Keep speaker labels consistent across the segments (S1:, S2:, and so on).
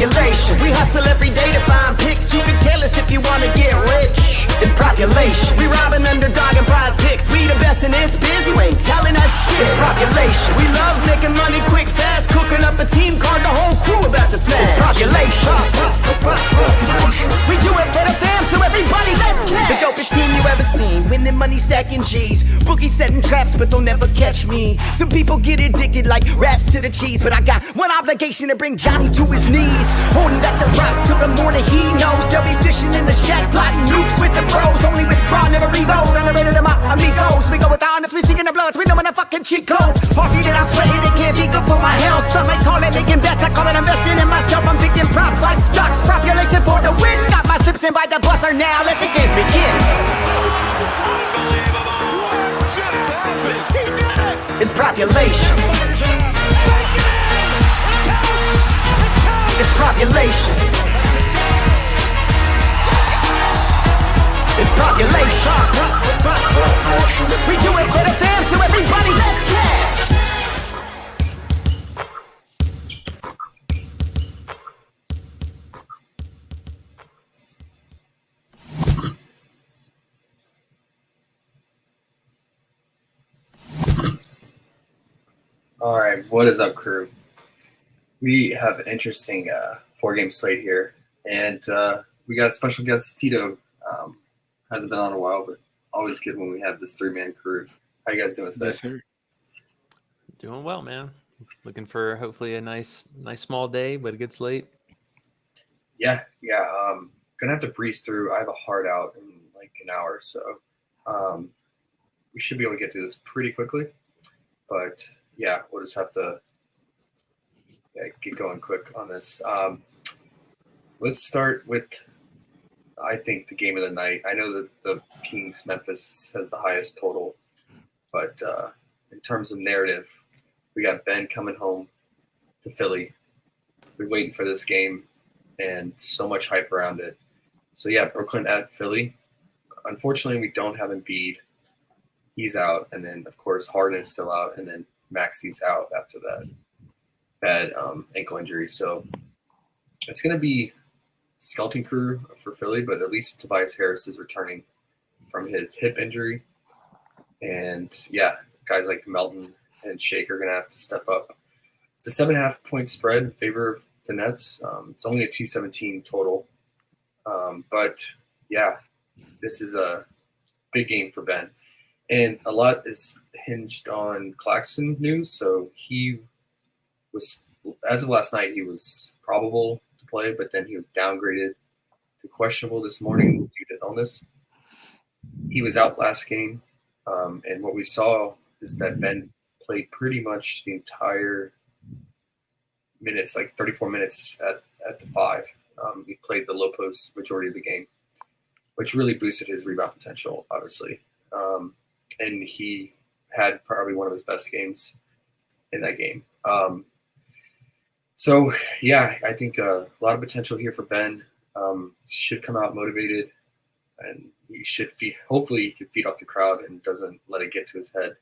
S1: population. We hustle every day to find picks. You can tell us if you want to get rich. It's population. We robbing underdog and prize picks. We the best in this biz. You ain't telling us shit. It's population. We love making money quick, fast. Cooking up a team card. The whole crew about to smash. It's population. We do it for the fam, so everybody let's cash. The dopest team you ever seen. Winning money, stacking G's. Boogie setting traps, but they'll never catch me. Some people get addicted like raps to the cheese, but I got one obligation to bring Johnny to his knees. Holding back the rocks till the morning he knows. They'll be fishing in the shack, plotting nukes with the pros. Only with draw, never reload. Underrated to my amigos. We go with the honest, we seeking the bloods. We know when the fucking cheat code. Party that I'm sweating, it can't be good for my health. Some may call it making bets, I call it investing in myself. I'm picking props like stocks, population for the win. Got my sips in by the buzzer now, let the games begin. It's population. It's population. It's population. We do it for the fam, so everybody let's cash.
S2: All right, what is up, crew? We have an interesting 4-game slate here, and we got a special guest, Tito. Hasn't been on a while, but always good when we have this 3-man crew. How you guys doing today?
S3: Yes, sir.
S4: Doing well, man. Looking for hopefully a nice small day, but a good slate.
S2: Yeah. Gonna have to breeze through. I have a hard out in like an hour, so we should be able to get through this pretty quickly. But yeah, we'll just have to get going quick on this. Let's start with, I think, the game of the night. I know that the Kings Memphis has the highest total, but in terms of narrative, we got Ben coming home to Philly. Been waiting for this game, and so much hype around it. So yeah, Brooklyn at Philly. Unfortunately, we don't have Embiid. He's out, and then of course Harden is still out, and then Maxi's out after that bad ankle injury. So it's going to be skeleton crew for Philly, but at least Tobias Harris is returning from his hip injury. And yeah, guys like Melton and Shake are going to have to step up. It's a 7.5 point spread in favor of the Nets. It's only a 217 total. But yeah, this is a big game for Ben. And a lot is hinged on Claxton news. So he was, as of last night, he was probable to play, but then he was downgraded to questionable this morning due to illness. He was out last game. And what we saw is that Ben played pretty much the entire minutes, like 34 minutes at the 5. He played the low post majority of the game, which really boosted his rebound potential, obviously. And he had probably one of his best games in that game. So, yeah, I think a lot of potential here for Ben. Should come out motivated, and he should hopefully he can feed off the crowd and doesn't let it get to his head.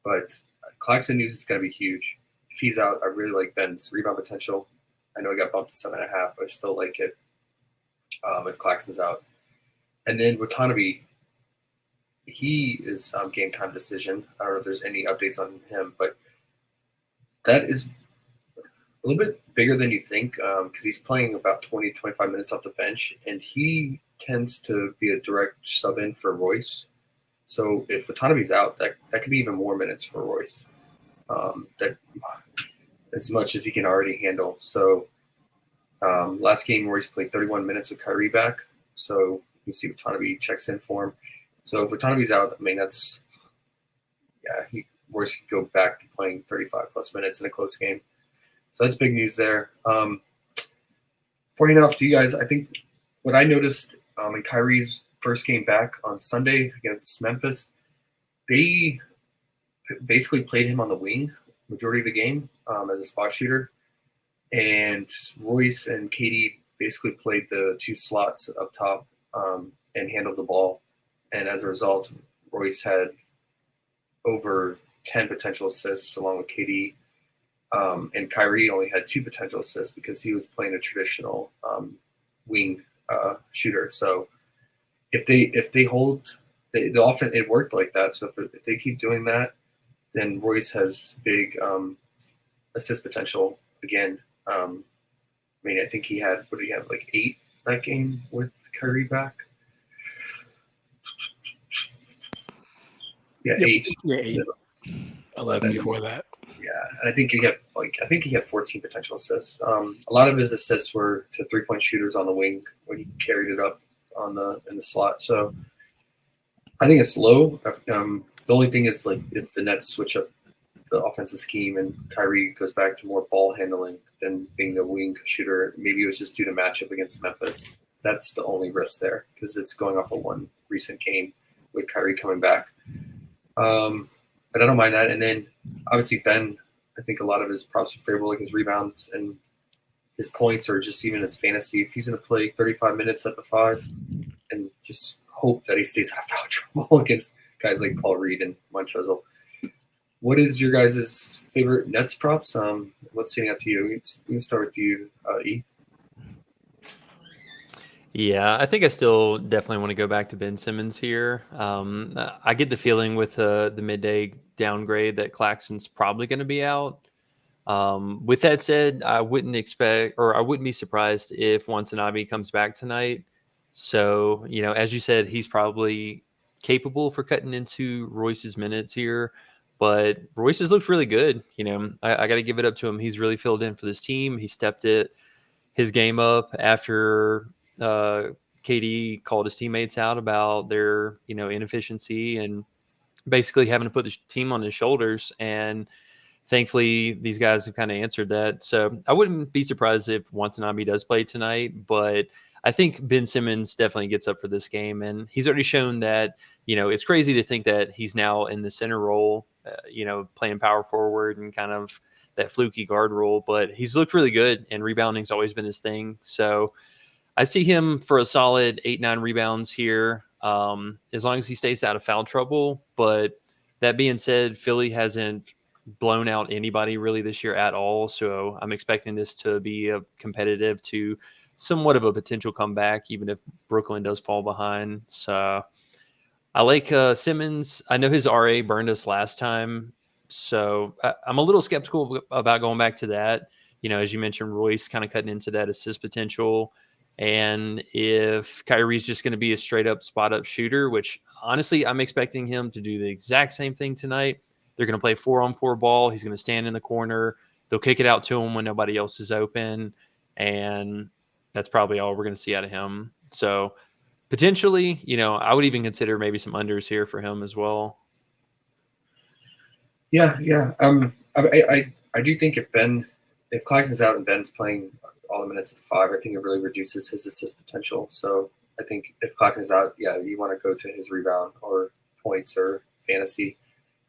S2: But Claxton news is going to be huge. If he's out, I really like Ben's rebound potential. I know he got bumped to 7.5, but I still like it if Claxton's out. And then Watanabe, he is game time decision. I don't know if there's any updates on him, but that is a little bit bigger than you think because he's playing about 20, 25 minutes off the bench, and he tends to be a direct sub-in for Royce. So if Watanabe's out, that could be even more minutes for Royce. That as much as he can already handle. So last game, Royce played 31 minutes with Kyrie back. So you see Watanabe checks in for him. So if Watanabe's out, I mean, Royce could go back to playing 35 plus minutes in a close game. So that's big news there. Before handing off to you guys, I think what I noticed in Kyrie's first game back on Sunday against Memphis, they basically played him on the wing majority of the game as a spot shooter. And Royce and KD basically played the two slots up top and handled the ball. And as a result, Royce had over 10 potential assists along with KD. And Kyrie only had 2 potential assists because he was playing a traditional wing shooter. So if they hold the offense, it worked like that. So if they keep doing that, then Royce has big assist potential again. I mean, I think he had, what did he have, like 8 that game with Kyrie back? Yeah,
S3: Yep.
S2: 8.
S3: Yeah, 8. 11 before that.
S2: Yeah, and I think he had 14 potential assists. A lot of his assists were to 3-point shooters on the wing when he carried it up in the slot. So I think it's low. The only thing is, like, if the Nets switch up the offensive scheme and Kyrie goes back to more ball handling than being a wing shooter, maybe it was just due to matchup against Memphis. That's the only risk there because it's going off of one recent game with Kyrie coming back. But I don't mind that. And then obviously Ben, I think a lot of his props are favorable, like his rebounds and his points, or just even his fantasy. If he's going to play 35 minutes at the 5, and just hope that he stays out of foul trouble against guys like Paul Reed and Montrezl. What is your guys' favorite Nets props? What's standing out to you? We can start with you, E.
S4: Yeah, I think I still definitely want to go back to Ben Simmons here. I get the feeling with the midday downgrade that Claxton's probably going to be out. With that said, I wouldn't be surprised if Watanabe comes back tonight. So, as you said, he's probably capable for cutting into Royce's minutes here. But Royce has looked really good. I got to give it up to him. He's really filled in for this team. He stepped his game up after KD called his teammates out about their, inefficiency and basically having to put the team on his shoulders. And thankfully, these guys have kind of answered that. So I wouldn't be surprised if Watanabe does play tonight, but I think Ben Simmons definitely gets up for this game. And he's already shown that, it's crazy to think that he's now in the center role, playing power forward and kind of that fluky guard role, but he's looked really good and rebounding's always been his thing. So I see him for a solid 8-9 rebounds here, as long as he stays out of foul trouble. But that being said, Philly hasn't blown out anybody really this year at all. So I'm expecting this to be competitive to somewhat of a potential comeback, even if Brooklyn does fall behind. So I like Simmons. I know his RA burned us last time. So I'm a little skeptical about going back to that. As you mentioned, Royce kind of cutting into that assist potential. And if Kyrie's just going to be a straight up spot up shooter, which honestly, I'm expecting him to do the exact same thing tonight. They're going to play 4-on-4 ball. He's going to stand in the corner. They'll kick it out to him when nobody else is open. That's probably all we're going to see out of him. So potentially, I would even consider maybe some unders here for him as well.
S2: Yeah. I do think if Claxton's out and Ben's playing all the minutes at the 5, I think it really reduces his assist potential. So I think if Claxton's out, you want to go to his rebound or points or fantasy.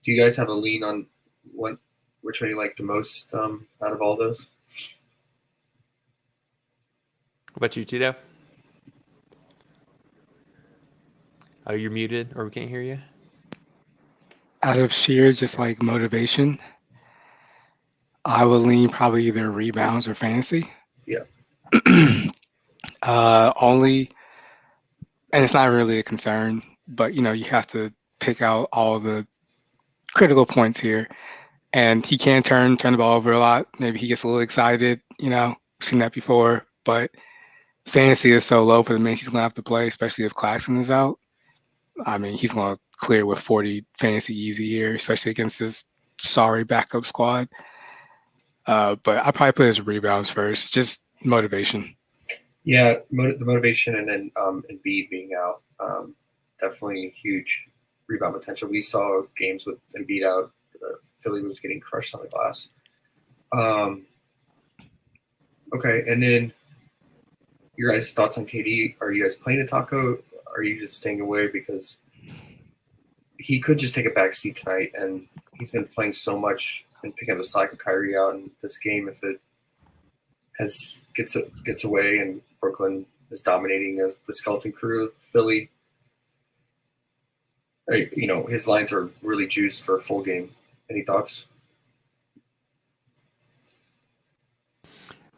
S2: Do you guys have a lean on which one you like the most out of all those?
S4: What about you, Tito? Oh, you're muted or we can't hear you?
S3: Out of sheer just like motivation, I would lean probably either rebounds or fantasy.
S2: Yeah.
S3: Only, and it's not really a concern, but you have to pick out all the critical points here. And he can turn the ball over a lot. Maybe he gets a little excited, seen that before. But fantasy is so low for the minutes he's going to have to play, especially if Claxton is out. I mean, he's going to clear with 40 fantasy easy here, especially against this sorry backup squad. But I probably put his rebounds first, just motivation.
S2: Yeah, the motivation, and then Embiid being out, definitely huge rebound potential. We saw games with Embiid out, Philly was getting crushed on the glass. Okay, and then your guys' thoughts on KD? Are you guys playing a taco? Are you just staying away because he could just take a back seat tonight, and he's been playing so much and picking up the slack of Kyrie out in this game. If it gets away and Brooklyn is dominating as the skeleton crew of Philly, his lines are really juiced for a full game. Any thoughts?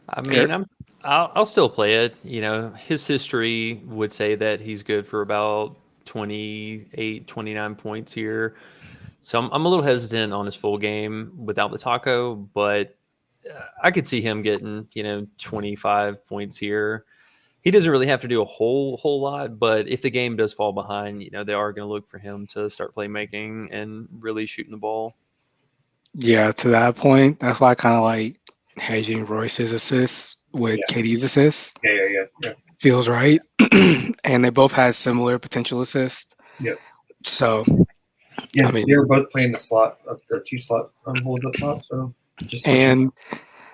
S4: I mean, I'll still play it. You know, his history would say that he's good for about 28, 29 points here. So I'm a little hesitant on his full game without the taco, but I could see him getting, 25 points here. He doesn't really have to do a whole lot, but if the game does fall behind, they are going to look for him to start playmaking and really shooting the ball.
S3: Yeah, to that point, that's why I kind of like hedging Royce's assists with KD's assists.
S2: Yeah.
S3: Feels right. And they both had similar potential assists.
S2: Yep.
S3: So,
S2: Yeah,
S3: I mean,
S2: they were both playing the slot, the 2 slot holes up top. So just
S3: and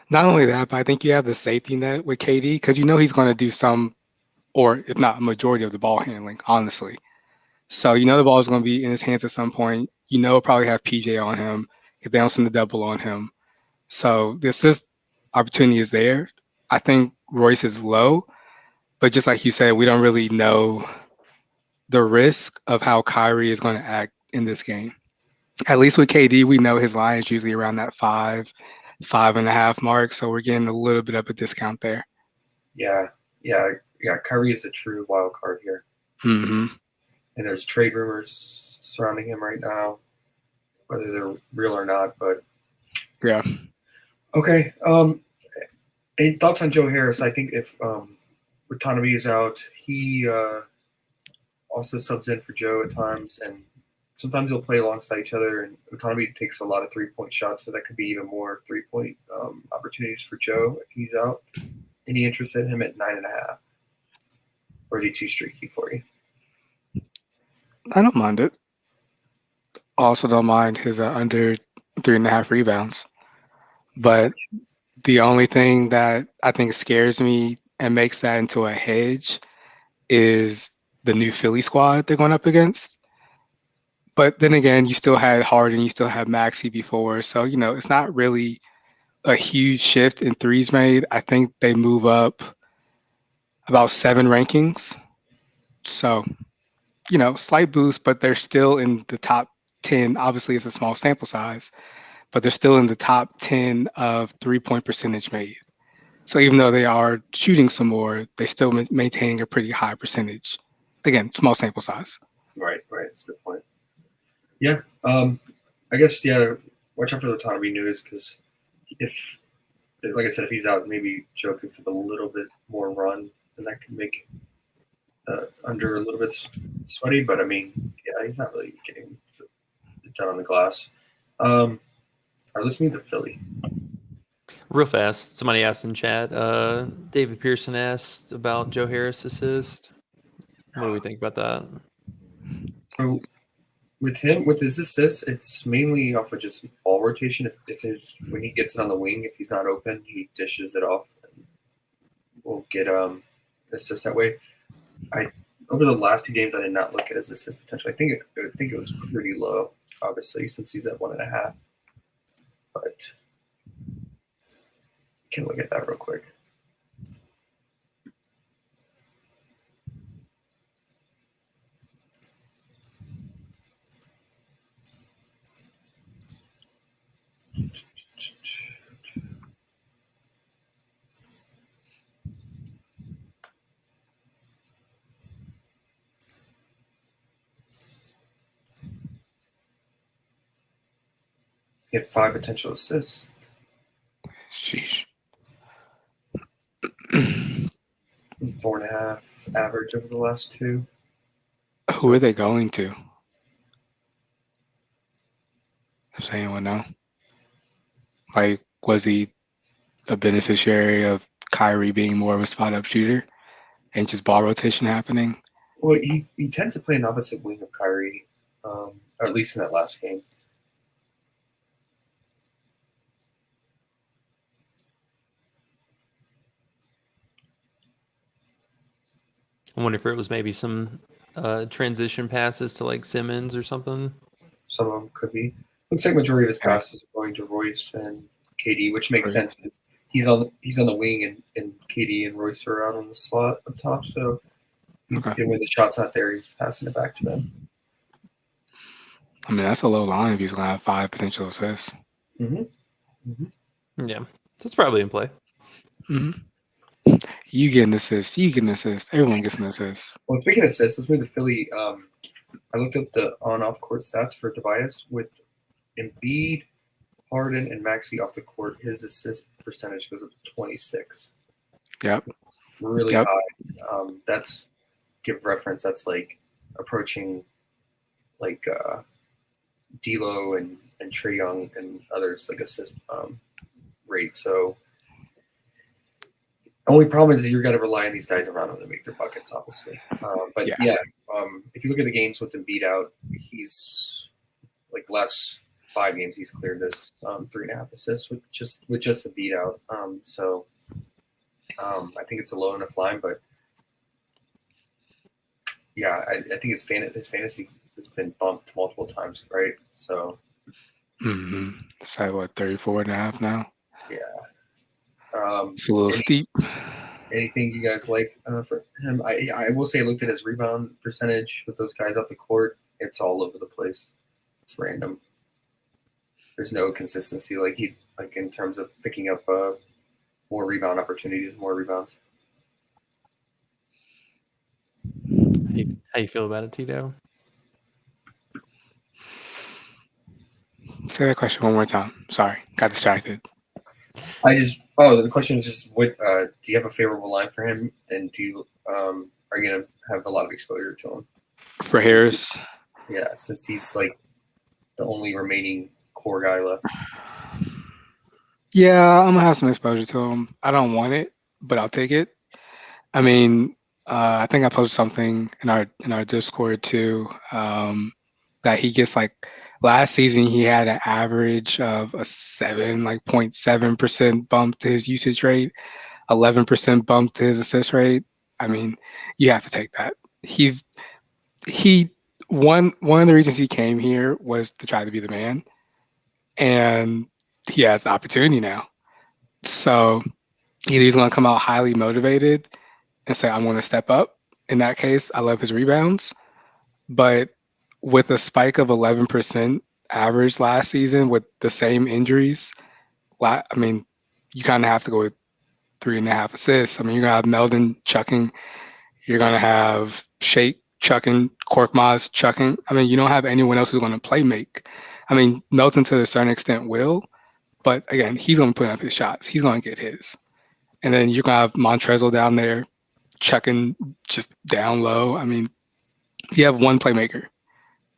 S3: not only that, but I think you have the safety net with KD because he's going to do some, or if not a majority of the ball handling, honestly. So the ball is going to be in his hands at some point. Probably have PJ on him if they don't send the double on him. So the assist opportunity is there. I think Royce is low, but just like you said, we don't really know the risk of how Kyrie is going to act in this game. At least with KD, we know his line is usually around that 5.5 mark. So we're getting a little bit of a discount there.
S2: Yeah. Kyrie is a true wild card here.
S3: Mm-hmm.
S2: And there's trade rumors surrounding him right now, whether they're real or not. But
S3: yeah.
S2: Okay. Any thoughts on Joe Harris? I think if Watanabe is out, he also subs in for Joe at times, and sometimes they'll play alongside each other. And Watanabe takes a lot of 3-point shots, so that could be even more 3-point opportunities for Joe if he's out. Any interest in him at 9.5, or is he too streaky for you?
S3: I don't mind it. Also, don't mind his under 3.5 rebounds. But the only thing that I think scares me and makes that into a hedge is the new Philly squad they're going up against. But then again, you still had Harden, you still had Maxey before. So, it's not really a huge shift in threes made. I think they move up about 7 rankings. So, slight boost, but they're still in the top 10. Obviously, it's a small sample size, but they're still in the top 10 of 3-point percentage made. So even though they are shooting some more, they still maintaining a pretty high percentage. Again, small sample size.
S2: Right. That's a good point. Yeah. I guess, watch out for the Watanabe news because like I said, if he's out, maybe Joe picks up a little bit more run, and that can make under a little bit sweaty. But, I mean, he's not really getting it done on the glass. All right, let's meet the Philly.
S4: Real fast, somebody asked in chat. David Pearson asked about Joe Harris assist. What do we think about that?
S2: So with his assists, it's mainly off of just ball rotation. When he gets it on the wing, if he's not open, he dishes it off. And we'll get assist that way. Over the last 2 games, I did not look at his assist potential. I think it was pretty low, obviously, since he's at 1.5. But can look at that real quick. He had 5 potential assists.
S3: Sheesh.
S2: 4.5 average over the last 2.
S3: Who are they going to? Does anyone know? Like, was he a beneficiary of Kyrie being more of a spot-up shooter and just ball rotation happening?
S2: Well, he tends to play an opposite wing of Kyrie, or at least in that last game.
S4: I wonder if it was maybe some transition passes to like Simmons or something.
S2: Some of them could be. Looks like majority of his passes are going to Royce and KD, which makes sense because he's on the wing and KD and Royce are out on the slot up top. So when the shot's not there, he's passing it back to them.
S3: I mean, that's a low line if he's going to have 5 potential assists.
S2: Mm-hmm.
S4: Yeah, that's probably in play.
S3: Hmm. You get an assist. You get an assist. Everyone gets an assist.
S2: Well, speaking of assists, let's move to Philly. I looked up the on-off court stats for Tobias with Embiid, Harden, and Maxey off the court. His assist percentage goes up to 26.
S3: Yep.
S2: Really
S3: Yep.
S2: high. That's, give reference, that's like approaching like D'Lo and Trae Young and others like assist rate. So only problem is that you're going to rely on these guys around them to make their buckets, obviously. But
S3: Yeah.
S2: if you look at the games with Embiid out, he's like last 5 games he's cleared this 3.5 assists with just Embiid out. So I think it's a low enough line, but yeah, I think his fantasy has been bumped multiple times, right? So
S3: It's like what, 34.5 now?
S2: yeah.
S3: It's a little steep.
S2: Anything you guys like for him? I will say I looked at his rebound percentage with those guys off the court. It's all over the place. It's random. There's no consistency like in terms of picking up more rebound opportunities, more rebounds.
S4: How you feel about it, Tito?
S3: Say that question one more time. Sorry, got distracted.
S2: The question is just what do you have a favorable line for him, and do you are you gonna have a lot of exposure to him
S3: For Harris,
S2: yeah, since he's like the only remaining core guy left?
S3: yeah, I'm gonna have some exposure to him. I don't want it, but I'll take it. I mean, I think I posted something in our Discord too, that he gets like last season he had an average of a 0.7% bump to his usage rate, 11% bump to his assist rate. I mean, you have to take that. One of the reasons he came here was to try to be the man, and he has the opportunity now. So either he's going to come out highly motivated and say, I'm going to step up. In that case, I love his rebounds. But with a spike of 11% average last season with the same injuries, I mean, you kind of have to go with 3.5 assists. I mean, you're going to have Melton chucking. You're going to have Shake chucking, Korkmaz chucking. I mean, you don't have anyone else who's going to play make. I mean, Melton to a certain extent will. But again, he's going to put up his shots. He's going to get his. And then you're going to have Montrezl down there chucking just down low. I mean, you have one playmaker,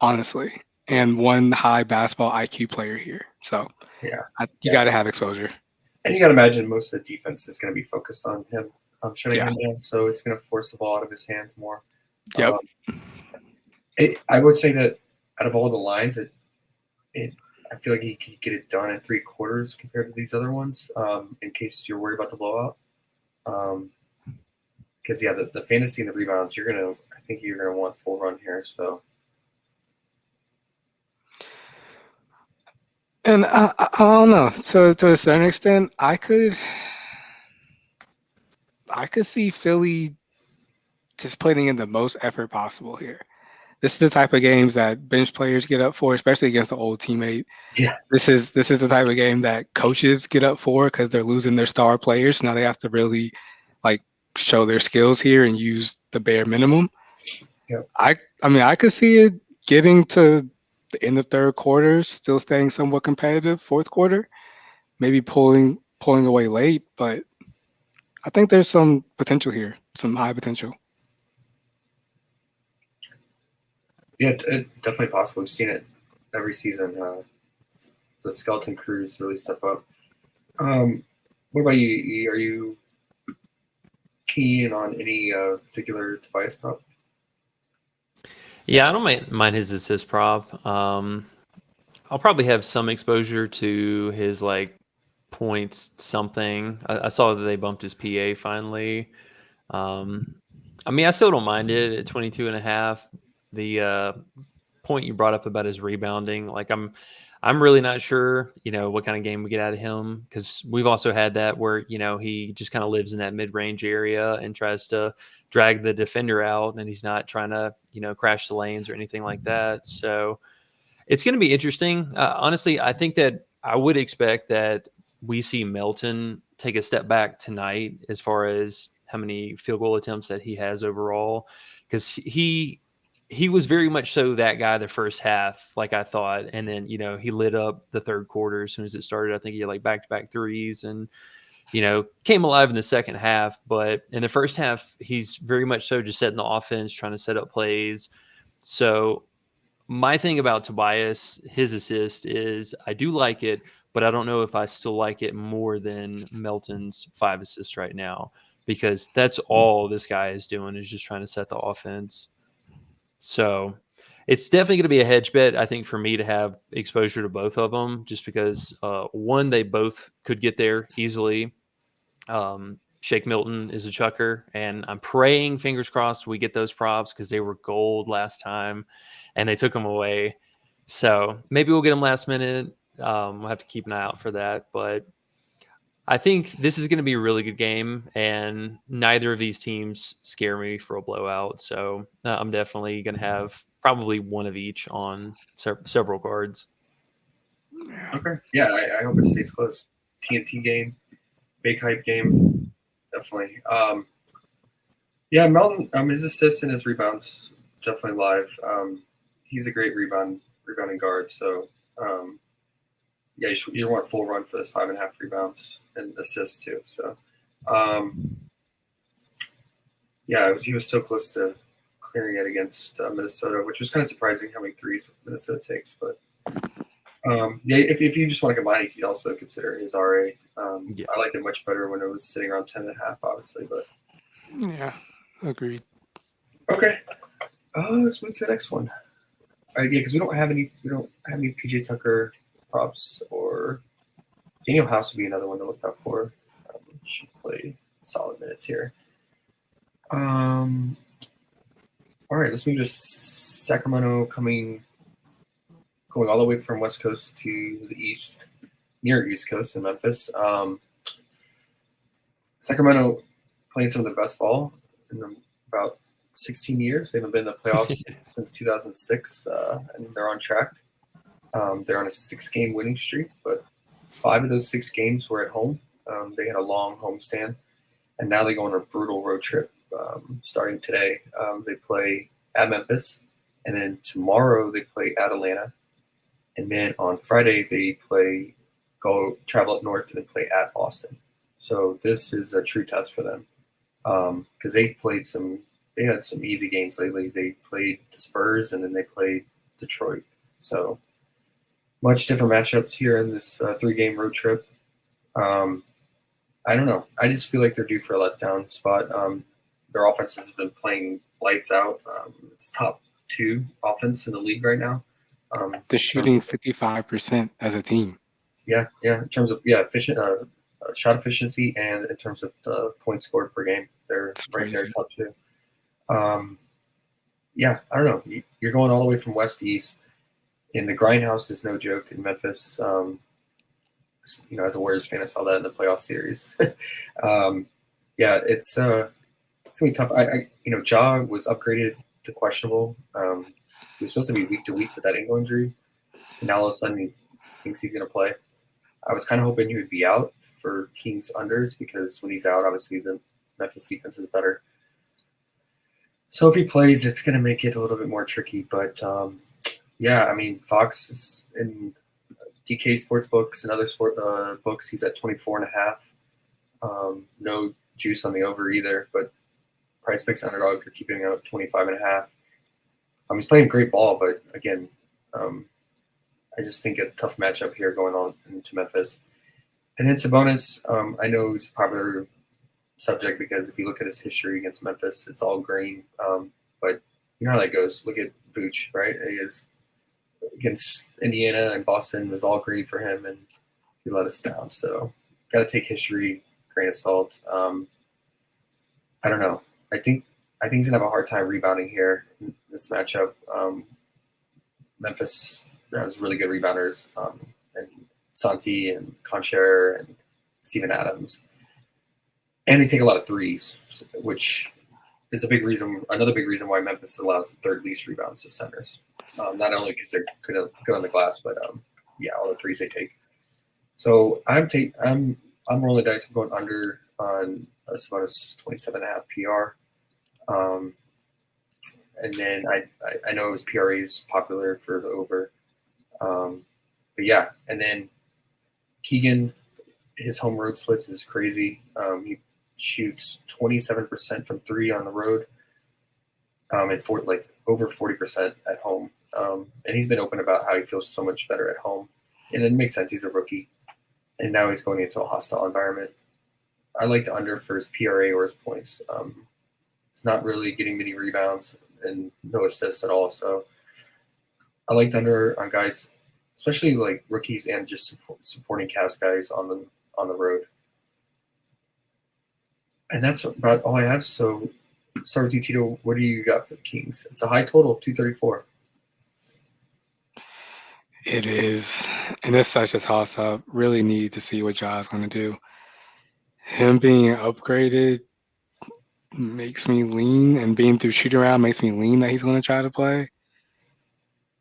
S3: honestly, and one high basketball IQ player here. So
S2: Yeah,
S3: you got to have exposure.
S2: and you got to imagine most of the defense is going to be focused on him, shutting
S3: Yeah.
S2: him down. So it's going to force the ball out of his hands more.
S3: Yep.
S2: I would say that out of all the lines, I feel like he could get it done in 3 quarters compared to these other ones. In case you're worried about the blowout, because the fantasy and the rebounds, I think you're gonna want full run here. So
S3: And I don't know. So to a certain extent, I could see Philly just putting in the most effort possible here. This is the type of games that bench players get up for, especially against an old teammate.
S2: Yeah.
S3: This is the type of game that coaches get up for because they're losing their star players. Now they have to really like show their skills here and use the bare minimum.
S2: Yep.
S3: I mean, I could see it getting to the end of third quarter, still staying somewhat competitive. Fourth quarter, maybe pulling away late, but I think there's some potential here, some high potential.
S2: yeah, it's definitely possible. We've seen it every season. The skeleton crews really step up. What about you? Are you keen on any particular Tobias prop?
S4: Yeah, I don't mind his assist prop. I'll probably have some exposure to his like points something. I saw that they bumped his PA finally. I mean, I still don't mind it at 22.5. The point you brought up about his rebounding, like I'm really not sure, what kind of game we get out of him, because we've also had that where, he just kind of lives in that mid-range area and tries to drag the defender out, and he's not trying to, crash the lanes or anything like that. So it's going to be interesting. Honestly, I think that I would expect that we see Melton take a step back tonight as far as how many field goal attempts that he has overall, because he was very much so that guy the first half, like I thought, and then he lit up the third quarter as soon as it started. I think he had like back-to-back threes and came alive in the second half. But in the first half, he's very much so just setting the offense, trying to set up plays. So my thing about Tobias, his assist is I do like it, but I don't know if I still like it more than Melton's 5 assists right now, because that's all this guy is doing is just trying to set the offense. So it's definitely going to be a hedge bet, I think, for me to have exposure to both of them, just because one, they both could get there easily. Shake Milton is a chucker, and I'm praying, fingers crossed, we get those props because they were gold last time and they took them away. So maybe we'll get them last minute. We'll have to keep an eye out for that. But I think this is going to be a really good game, and neither of these teams scare me for a blowout. So I'm definitely going to have probably one of each on several guards.
S2: Okay. Yeah, I hope it stays close. TNT game, big hype game, definitely. Yeah, Melton, his assists and his rebounds, definitely live. He's a great rebounding guard. So, yeah, you want full run for this 5.5 rebounds and assists too. So, yeah, he was so close to clearing it against Minnesota, which was kind of surprising how many threes Minnesota takes. But yeah, if you just want to combine, you could also consider his RA.
S4: Yeah.
S2: I liked it much better when it was sitting around 10.5, obviously. But
S3: Yeah, agreed.
S2: okay, let's move to the next one. All right, yeah, because we don't have any PJ Tucker props, or Daniel House would be another one to look out for. Should play solid minutes here. All right, let's move to Sacramento, going all the way from West Coast to the East, near East Coast in Memphis. Sacramento playing some of the best ball in about 16 years. They haven't been in the playoffs since 2006, and they're on track. They're on a 6-game winning streak, but 5 of those 6 games were at home. They had a long homestand, and now they go on a brutal road trip starting today. They play at Memphis, and then tomorrow they play at Atlanta. And then on Friday, they travel up north and then play at Boston. So this is a true test for them because they had some easy games lately. They played the Spurs and then they played Detroit. So much different matchups here in this 3-game road trip. I don't know. I just feel like they're due for a letdown spot. Their offenses have been playing lights out. It's top 2 offense in the league right now.
S3: They're shooting 55% as a team.
S2: Yeah. In terms of efficient shot efficiency and in terms of points scored per game, they're right there top 2. Yeah, I don't know. You're going all the way from west to east, and the grindhouse is no joke in Memphis. As a Warriors fan, I saw that in the playoff series. Yeah, it's gonna be tough. Ja was upgraded to questionable. He was supposed to be week to week with that ankle injury, and now all of a sudden he thinks he's going to play. I was kind of hoping he would be out for Kings unders because when he's out, obviously the Memphis defense is better. So if he plays, it's going to make it a little bit more tricky. But yeah, I mean, Fox is in DK Sportsbooks and other sport books. He's at 24.5. No juice on the over either, but Price Picks underdog are keeping him at 25.5. He's playing great ball, but again, I just think a tough matchup here going on into Memphis. And then Sabonis, I know he's a popular subject because if you look at his history against Memphis, it's all green. But you know how that goes. Look at Vooch, right? He is against Indiana and Boston was all green for him, and he let us down. So got to take history, grain of salt. I don't know. I think he's gonna have a hard time rebounding here in this matchup. Memphis has really good rebounders, and Santi and Concher and Steven Adams, and they take a lot of threes, which is another big reason why Memphis allows the 3rd least rebounds to centers. Not only because they're good on the glass, but all the threes they take. So I'm rolling dice. I'm going under on Sabonis 27.5 PR. And then I know his PRA is popular for the over. But yeah, and then Keegan, his home road splits is crazy. He shoots 27% from three on the road, and over 40% at home. And he's been open about how he feels so much better at home, and it makes sense. He's a rookie, and now he's going into a hostile environment. I like the under for his PRA or his points. It's not really getting many rebounds and no assists at all. So I like the under on guys, especially like rookies and just supporting cast guys on the road. And that's about all I have. So start with you, Tito. What do you got for the Kings? It's a high total, 234.
S3: It is, and it's such a toss-up. Really need to see what Ja's going to do. Him being upgraded makes me lean, and being through shoot-around makes me lean that he's going to try to play.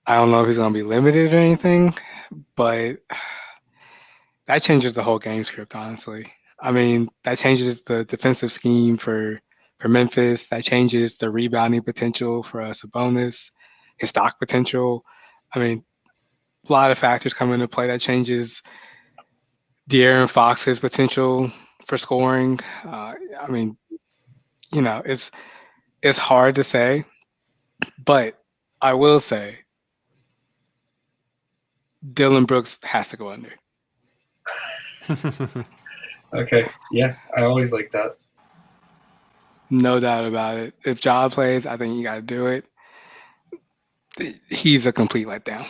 S3: I don't know if he's going to be limited or anything, but that changes the whole game script, honestly. I mean, that changes the defensive scheme for Memphis. That changes the rebounding potential for Sabonis, his stock potential. I mean, a lot of factors come into play. That changes De'Aaron Fox's potential for scoring. I mean, you know, it's hard to say, but I will say Dylan Brooks has to go under.
S2: Okay. Yeah, I always like that.
S3: No doubt about it. If Ja plays, I think you got to do it. He's a complete letdown.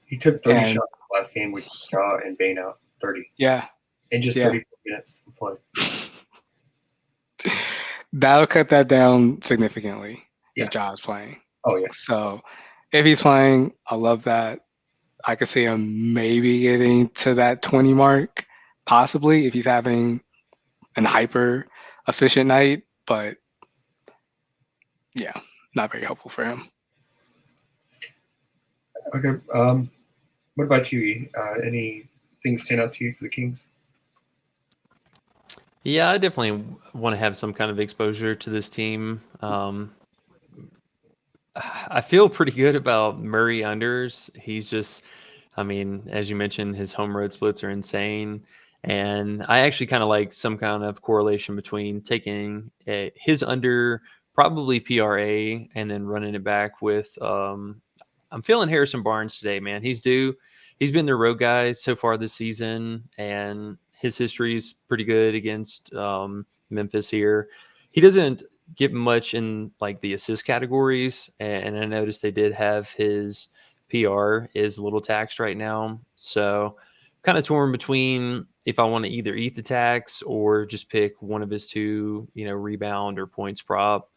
S2: He took 30
S3: And-
S2: shots last game with Ja and Bane out. 30.
S3: Yeah.
S2: In just
S3: Yeah.
S2: 34 minutes of play.
S3: That'll cut that down significantly
S2: Yeah.
S3: if Ja's playing.
S2: Oh, yeah.
S3: So if he's playing, I love that. I could see him maybe getting to that 20 mark, possibly, if he's having an hyper efficient night. But yeah, not very helpful for him.
S2: Okay. What about you, E? Anything stand out to you for the Kings?
S4: Yeah, I definitely want to have some kind of exposure to this team. I feel pretty good about Murray unders. He's just, I mean, as you mentioned, his home road splits are insane. And I actually kind of like some kind of correlation between taking his under, probably PRA, and then running it back with, I'm feeling Harrison Barnes today, man. He's due. He's been the road guy so far this season, and his history is pretty good against Memphis here. He doesn't get much in like the assist categories, and I noticed they did have his PR is a little taxed right now. So kind of torn between if I want to either eat the tax or just pick one of his two, rebound or points prop.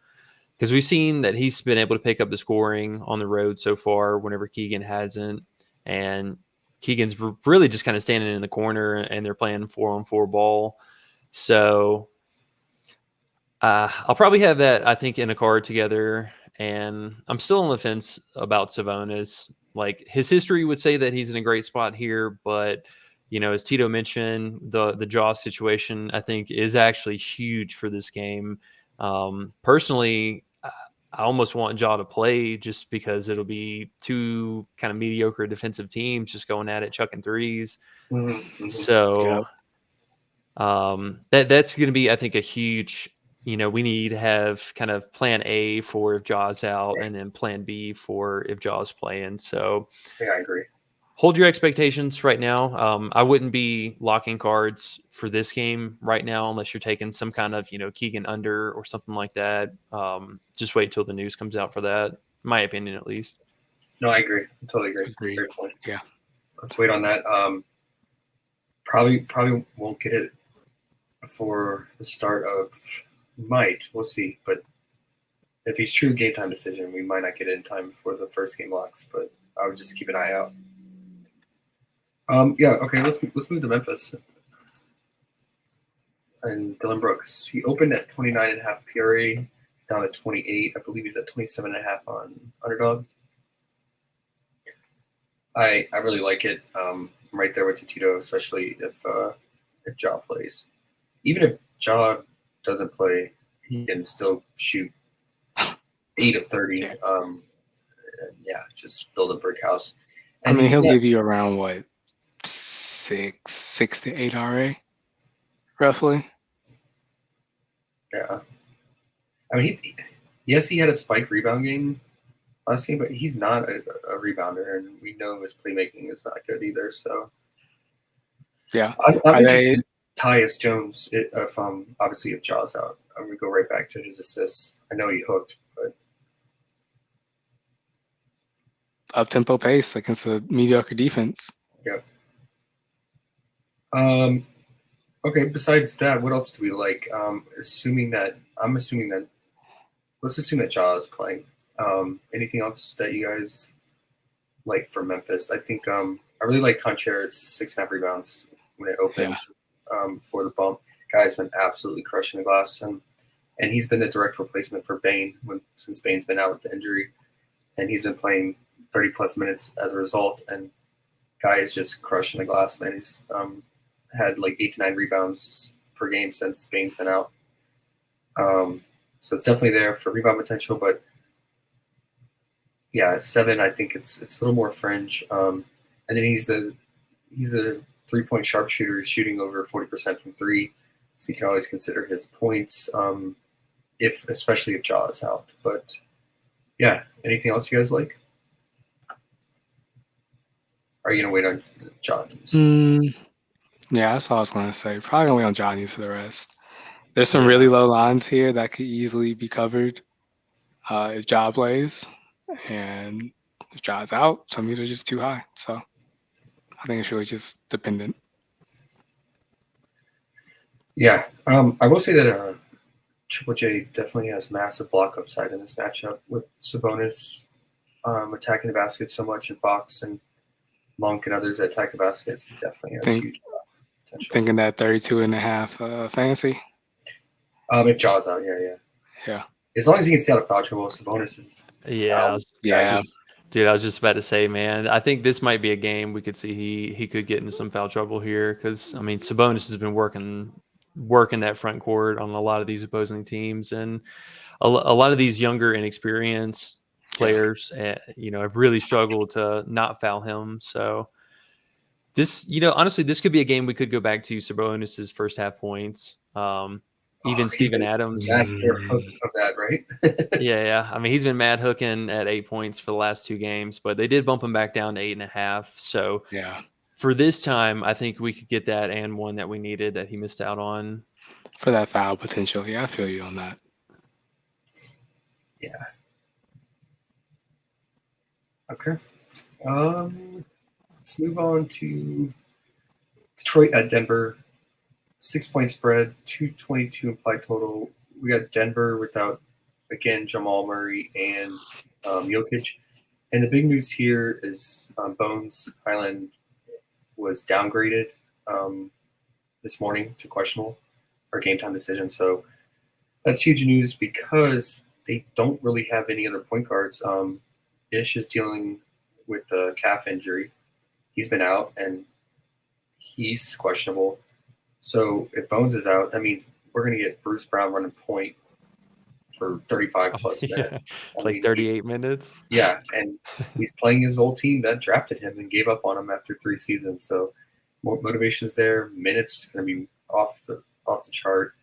S4: Because we've seen that he's been able to pick up the scoring on the road so far whenever Keegan hasn't. And Keegan's really just kind of standing in the corner, and they're playing 4-on-4 ball. So I'll probably have that, I think, in a card together. And I'm still on the fence about Sabonis. Like, his history would say that he's in a great spot here, but as Tito mentioned, the Ja situation, I think, is actually huge for this game. Personally, I almost want Ja to play just because it'll be two kind of mediocre defensive teams just going at it, chucking threes.
S2: Mm-hmm.
S4: So that's going to be, I think, a huge, we need to have kind of plan A for if Ja's out, and then plan B for if Ja's playing. So
S2: Yeah, I agree.
S4: hold your expectations right now. I wouldn't be locking cards for this game right now unless you're taking some kind of, Keegan under or something like that. Just wait till the news comes out for that. My opinion, at least.
S2: No, I agree. I totally agree.
S3: Agreed.
S2: Great point.
S3: Yeah.
S2: Let's wait on that. Probably won't get it before the start of might. We'll see. But if he's true game time decision, we might not get it in time before the first game locks. But I would just keep an eye out. Yeah. Okay. Let's move to Memphis. And Dylan Brooks. He opened at 29.5 PRA. He's down at 28. I believe he's at 27.5 on Underdog. I really like it. I'm right there with you, Tito, especially if Ja plays. Even if Ja doesn't play, he can still shoot 8 of 30.
S3: Yeah.
S2: And yeah, just build a brick house.
S3: I
S2: And
S3: mean,
S2: he's
S3: he'll
S2: not-
S3: give you around what, 6 to 8 RA, roughly.
S2: yeah. I mean, yes, he had a spike rebound game last game, but he's not a rebounder, and we know his playmaking is not good either. So
S3: Yeah.
S2: I'm
S3: Are
S2: interested
S3: they?
S2: in Tyus Jones if obviously if Jaws out. I'm gonna go right back to his assists. I know he hooked, but
S3: Up-tempo pace against a mediocre defense.
S2: okay. Besides that, what else do we like? Assuming that let's assume that Jaws is playing. Anything else that you guys like for Memphis? I think I really like Contreras 6.5 rebounds when it opened for the bump. Guy's been absolutely crushing the glass, and he's been the direct replacement for Bane since Bane's been out with the injury, and he's been playing 30 plus minutes as a result. And Guy is just crushing the glass, man. He's had like 8 to 9 rebounds per game since Bane's been out. So it's definitely there for rebound potential, but yeah, 7. I think it's a little more fringe. And then he's a 3-point sharpshooter. He's shooting over 40% from 3, so you can always consider his points, especially if Ja is out. But yeah, anything else you guys like? Are you gonna wait on Ja?
S3: Yeah, that's all I was going to say. Probably going to wait on Johnny's for the rest. There's some really low lines here that could easily be covered if Ja plays. And if Ja's out, some of these are just too high. So I think it's really just dependent.
S2: Yeah, I will say that Triple J definitely has massive block upside in this matchup with Sabonis attacking the basket so much, and Fox and Monk and others that attack the basket. He definitely has huge potential.
S3: Thinking that 32.5 fantasy.
S2: If Ja's out,
S3: Yeah.
S2: As long as he can stay out of foul trouble, Sabonis is.
S4: Yeah,
S3: Yeah.
S4: dude, I was just about to say, man, I think this might be a game we could see he could get into some foul trouble here because I mean Sabonis has been working that front court on a lot of these opposing teams, and a lot of these younger, inexperienced players, have really struggled to not foul him. So this, honestly, this could be a game we could go back to Sabonis's first half points. Even Steven Adams.
S2: Master hook of that, right?
S4: Yeah. I mean, he's been mad hooking at 8 points for the last 2 games, but they did bump him back down to 8.5. So
S3: Yeah.
S4: for this time, I think we could get that and one that we needed that he missed out on.
S3: For that foul potential. Yeah, I feel you on that.
S2: Yeah. Okay. Let's move on to Detroit at Denver. 6-point spread, 222 implied total. We got Denver without, again, Jamal Murray and Jokic. And the big news here is Bones Highland was downgraded this morning to questionable or game time decision. So that's huge news because they don't really have any other point guards. Ish is dealing with a calf injury. He's been out and he's questionable. So if Bones is out, that means we're going to get Bruce Brown running point for 35 plus minutes.
S4: Like 38 minutes.
S2: Yeah, and he's playing his old team that drafted him and gave up on him after 3 seasons. So motivation's there. Minutes going to be off the chart.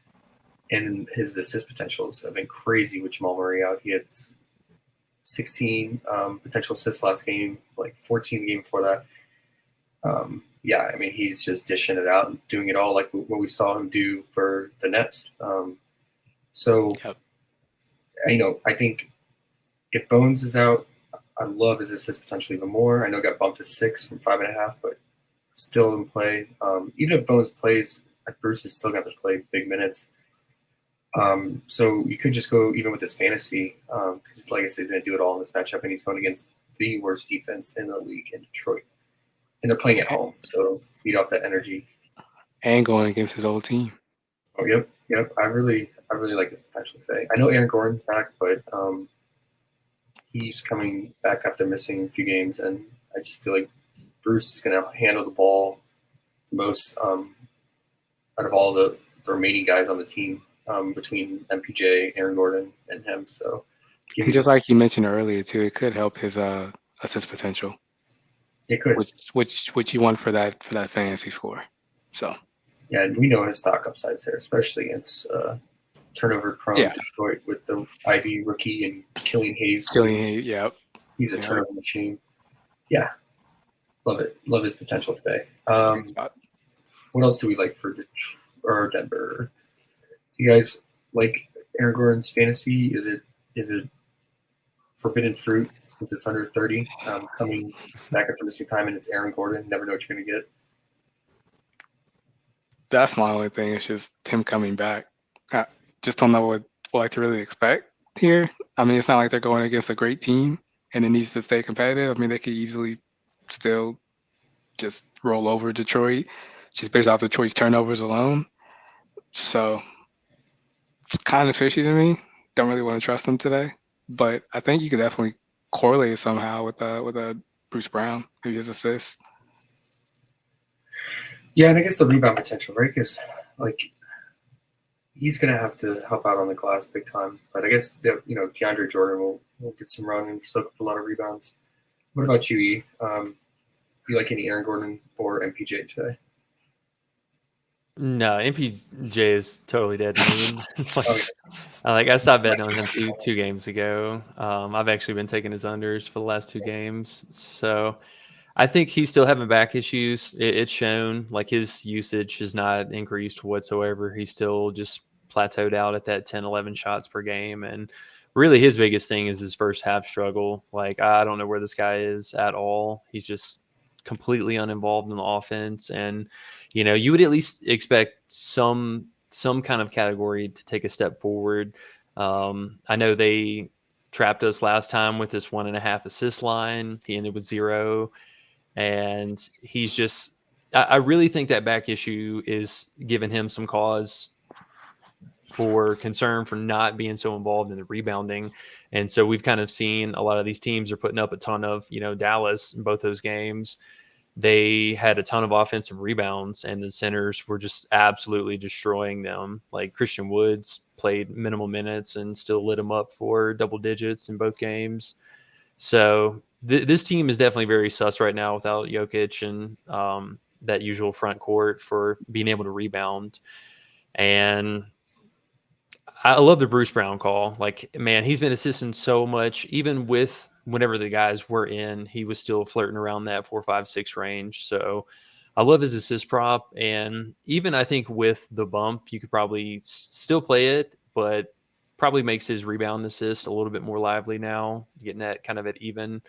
S2: And his assist potentials have been crazy with Jamal Murray out. He had 16 potential assists last game, like 14 the game before that. Yeah, I mean, he's just dishing it out and doing it all like what we saw him do for the Nets. I think if Bones is out, I love his assist potential even more. I know it got bumped to 6 from 5.5, but still in play. Even if Bones plays, Bruce is still got to play big minutes. So you could just go even with this fantasy because, like I said, he's going to do it all in this matchup, and he's going against the worst defense in the league in Detroit. And they're playing at home, so feed off that energy.
S3: And going against his old team.
S2: Oh, yep. I really like his potential today. I know Aaron Gordon's back, but he's coming back after missing a few games, and I just feel like Bruce is going to handle the ball the most out of all the remaining guys on the team between MPJ, Aaron Gordon, and him. So,
S3: And just like you mentioned earlier too, it could help his assist potential,
S2: it could.
S3: which you want for that fantasy score. So
S2: Yeah, and we know his stock upside's there, especially against turnover-prone Detroit with the IB rookie and Killian Hayes.
S3: Yeah,
S2: He's a turnover machine. Yeah, love it. Love his potential today. What else do we like for Denver? Do you guys like Aaron Gordon's fantasy? Is it forbidden fruit since it's under 30? Coming back after missing time, and it's Aaron Gordon. Never know what you're going to get.
S3: That's my only thing. It's just him coming back. I just don't know what to really expect here. I mean, it's not like they're going against a great team and it needs to stay competitive. I mean, they could easily still just roll over Detroit just based off Detroit's turnovers alone. So it's kind of fishy to me. Don't really want to trust them today. But I think you could definitely correlate it somehow with Bruce Brown, maybe his assists.
S2: Yeah, and I guess the rebound potential, right? Because he's going to have to help out on the glass big time. But I guess DeAndre Jordan will get some run and soak up a lot of rebounds. What about you, E? Do you like any Aaron Gordon or MPJ today?
S4: No, MPJ is totally dead to me. I stopped betting on him two games ago. I've actually been taking his unders for the last 2 games. So I think he's still having back issues. It's shown. Like, his usage has not increased whatsoever. He's still just plateaued out at that 10, 11 shots per game. And really his biggest thing is his first half struggle. Like, I don't know where this guy is at all. He's just completely uninvolved in the offense. And, you would at least expect some kind of category to take a step forward. I know they trapped us last time with this 1.5 assist line. He ended with 0. And he's just, I really think that back issue is giving him some cause for concern for not being so involved in the rebounding. And so we've kind of seen a lot of these teams are putting up a ton of, Dallas in both those games. They had a ton of offensive rebounds and the centers were just absolutely destroying them. Like, Christian Woods played minimal minutes and still lit them up for double digits in both games. So this team is definitely very sus right now without Jokic and that usual front court for being able to rebound. And I love the Bruce Brown call. Like, man, he's been assisting so much. Even with whenever the guys were in, he was still flirting around that 4, 5, 6 range. So I love his assist prop. And even I think with the bump, you could probably still play it, but probably makes his rebound assist a little bit more lively now, getting that kind of at even.